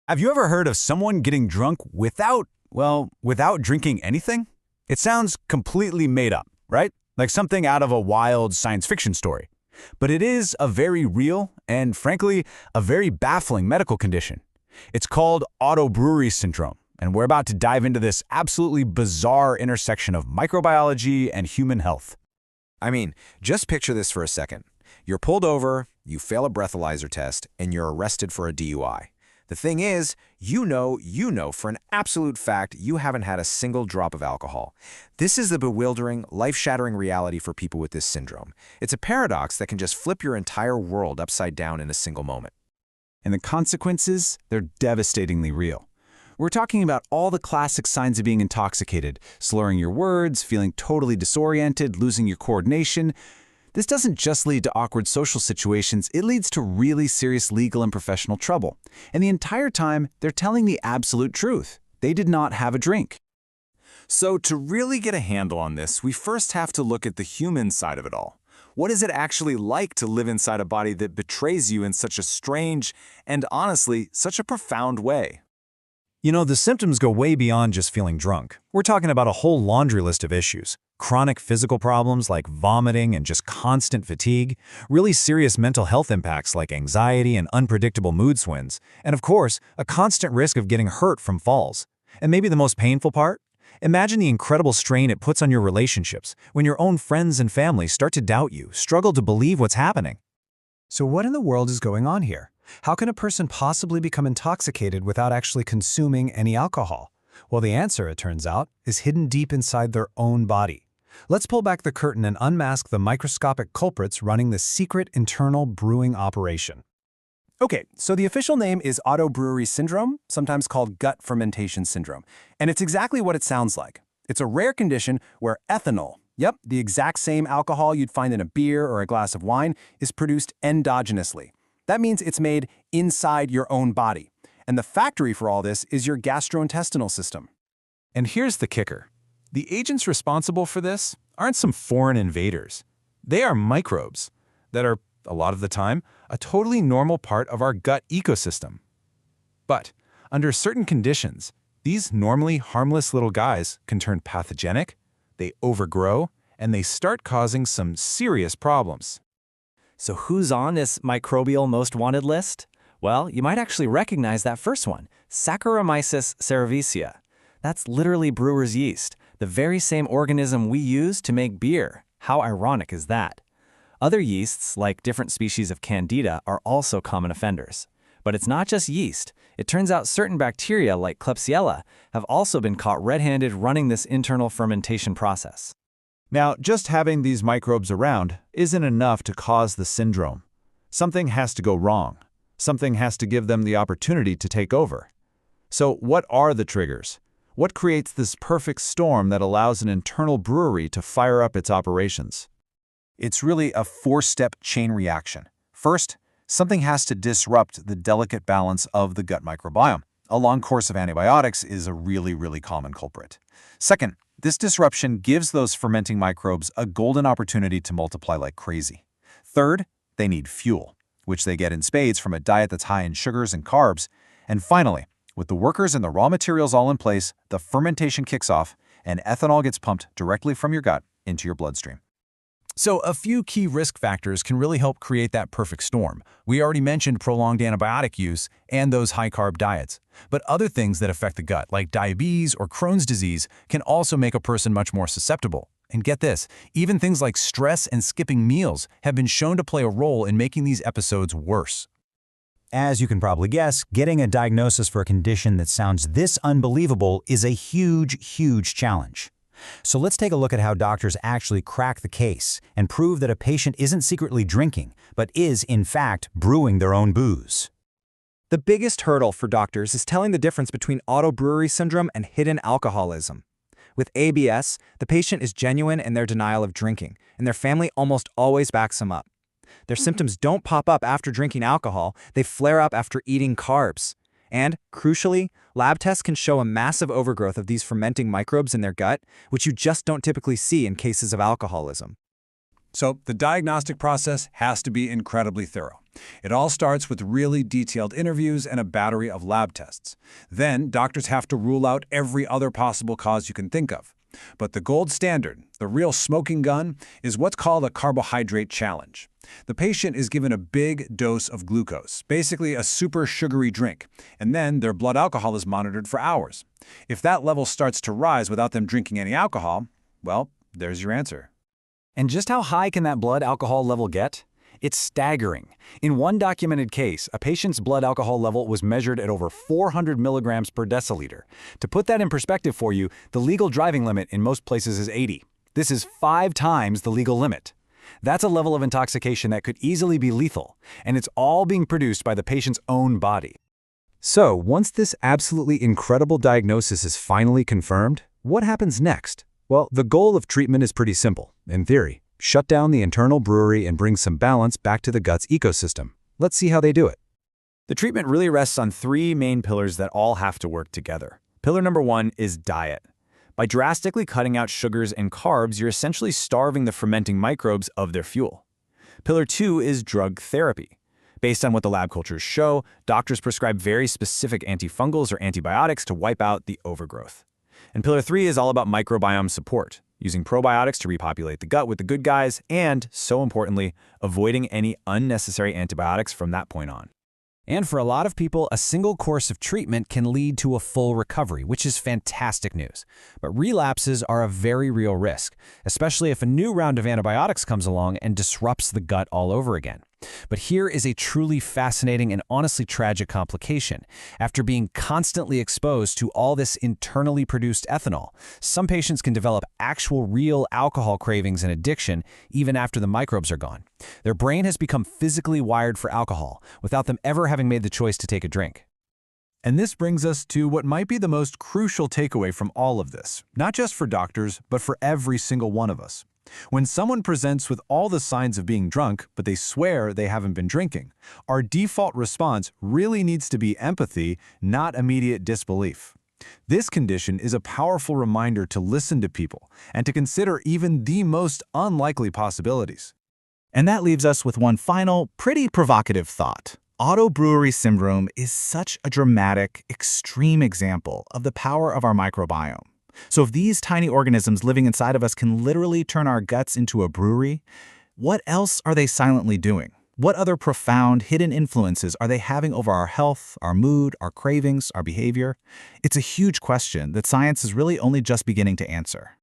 Have you ever heard of someone getting drunk without drinking anything? It sounds completely made up, right? Like something out of a wild science fiction story. But it is a very real and, frankly, a very baffling medical condition. It's called Auto-Brewery Syndrome, and we're about to dive into this absolutely bizarre intersection of microbiology and human health. I mean, just picture this for a second. You're pulled over, you fail a breathalyzer test, and you're arrested for a DUI. The thing is, you know for an absolute fact you haven't had a single drop of alcohol. This is the bewildering, life-shattering reality for people with this syndrome. It's a paradox that can just flip your entire world upside down in a single moment. And the consequences, they're devastatingly real. We're talking about all the classic signs of being intoxicated: slurring your words, feeling totally disoriented, losing your coordination. This doesn't just lead to awkward social situations, it leads to really serious legal and professional trouble. And the entire time, they're telling the absolute truth. They did not have a drink. So to really get a handle on this, we first have to look at the human side of it all. What is it actually like to live inside a body that betrays you in such a strange and, honestly, such a profound way? You know, the symptoms go way beyond just feeling drunk. We're talking about a whole laundry list of issues. Chronic physical problems like vomiting and just constant fatigue, really serious mental health impacts like anxiety and unpredictable mood swings, and of course, a constant risk of getting hurt from falls. And maybe the most painful part? Imagine the incredible strain it puts on your relationships when your own friends and family start to doubt you, struggle to believe what's happening. So what in the world is going on here? How can a person possibly become intoxicated without actually consuming any alcohol? Well, the answer, it turns out, is hidden deep inside their own body. Let's pull back the curtain and unmask the microscopic culprits running the secret internal brewing operation. Okay, so the official name is Auto-Brewery Syndrome, sometimes called gut fermentation syndrome. And it's exactly what it sounds like. It's a rare condition where ethanol, yep, the exact same alcohol you'd find in a beer or a glass of wine, is produced endogenously. That means it's made inside your own body. And the factory for all this is your gastrointestinal system. And here's the kicker. The agents responsible for this aren't some foreign invaders. They are microbes that are, a lot of the time, a totally normal part of our gut ecosystem. But under certain conditions, these normally harmless little guys can turn pathogenic, they overgrow, and they start causing some serious problems. So who's on this microbial most wanted list? Well, you might actually recognize that first one, Saccharomyces cerevisiae. That's literally brewer's yeast, the very same organism we use to make beer. How ironic is that? Other yeasts, like different species of Candida, are also common offenders. But it's not just yeast. It turns out certain bacteria, like Klebsiella, have also been caught red-handed running this internal fermentation process. Now, just having these microbes around isn't enough to cause the syndrome. Something has to go wrong. Something has to give them the opportunity to take over. So what are the triggers? What creates this perfect storm that allows an internal brewery to fire up its operations? It's really a four-step chain reaction. First, something has to disrupt the delicate balance of the gut microbiome. A long course of antibiotics is a really common culprit. Second, this disruption gives those fermenting microbes a golden opportunity to multiply like crazy. Third, they need fuel, which they get in spades from a diet that's high in sugars and carbs. And finally, with the workers and the raw materials all in place, the fermentation kicks off and ethanol gets pumped directly from your gut into your bloodstream. So a few key risk factors can really help create that perfect storm. We already mentioned prolonged antibiotic use and those high-carb diets. But other things that affect the gut, like diabetes or Crohn's disease, can also make a person much more susceptible. And get this, even things like stress and skipping meals have been shown to play a role in making these episodes worse. As you can probably guess, getting a diagnosis for a condition that sounds this unbelievable is a huge challenge. So let's take a look at how doctors actually crack the case and prove that a patient isn't secretly drinking, but is, in fact, brewing their own booze. The biggest hurdle for doctors is telling the difference between auto-brewery syndrome and hidden alcoholism. With ABS, the patient is genuine in their denial of drinking, and their family almost always backs them up. Their symptoms don't pop up after drinking alcohol, they flare up after eating carbs. And, crucially, lab tests can show a massive overgrowth of these fermenting microbes in their gut, which you just don't typically see in cases of alcoholism. So the diagnostic process has to be incredibly thorough. It all starts with really detailed interviews and a battery of lab tests. Then, doctors have to rule out every other possible cause you can think of. But the gold standard, the real smoking gun, is what's called a carbohydrate challenge. The patient is given a big dose of glucose, basically a super sugary drink, and then their blood alcohol is monitored for hours. If that level starts to rise without them drinking any alcohol, well, there's your answer. And just how high can that blood alcohol level get? It's staggering. In one documented case, a patient's blood alcohol level was measured at over 400 milligrams per deciliter. To put that in perspective for you, the legal driving limit in most places is 80. This is 5 times the legal limit. That's a level of intoxication that could easily be lethal, and it's all being produced by the patient's own body. So, once this absolutely incredible diagnosis is finally confirmed, what happens next? Well, the goal of treatment is pretty simple, in theory. Shut down the internal brewery and bring some balance back to the gut's ecosystem. Let's see how they do it. The treatment really rests on 3 main pillars that all have to work together. Pillar number 1 is diet. By drastically cutting out sugars and carbs, you're essentially starving the fermenting microbes of their fuel. Pillar 2 is drug therapy. Based on what the lab cultures show, doctors prescribe very specific antifungals or antibiotics to wipe out the overgrowth. And pillar 3 is all about microbiome support, using probiotics to repopulate the gut with the good guys, and, so importantly, avoiding any unnecessary antibiotics from that point on. And for a lot of people, a single course of treatment can lead to a full recovery, which is fantastic news. But relapses are a very real risk, especially if a new round of antibiotics comes along and disrupts the gut all over again. But here is a truly fascinating and honestly tragic complication. After being constantly exposed to all this internally produced ethanol, some patients can develop actual real alcohol cravings and addiction even after the microbes are gone. Their brain has become physically wired for alcohol without them ever having made the choice to take a drink. And this brings us to what might be the most crucial takeaway from all of this, not just for doctors, but for every single one of us. When someone presents with all the signs of being drunk, but they swear they haven't been drinking, our default response really needs to be empathy, not immediate disbelief. This condition is a powerful reminder to listen to people and to consider even the most unlikely possibilities. And that leaves us with one final, pretty provocative thought. Auto-Brewery Syndrome is such a dramatic, extreme example of the power of our microbiome. So if these tiny organisms living inside of us can literally turn our guts into a brewery, what else are they silently doing? What other profound, hidden influences are they having over our health, our mood, our cravings, our behavior? It's a huge question that science is really only just beginning to answer.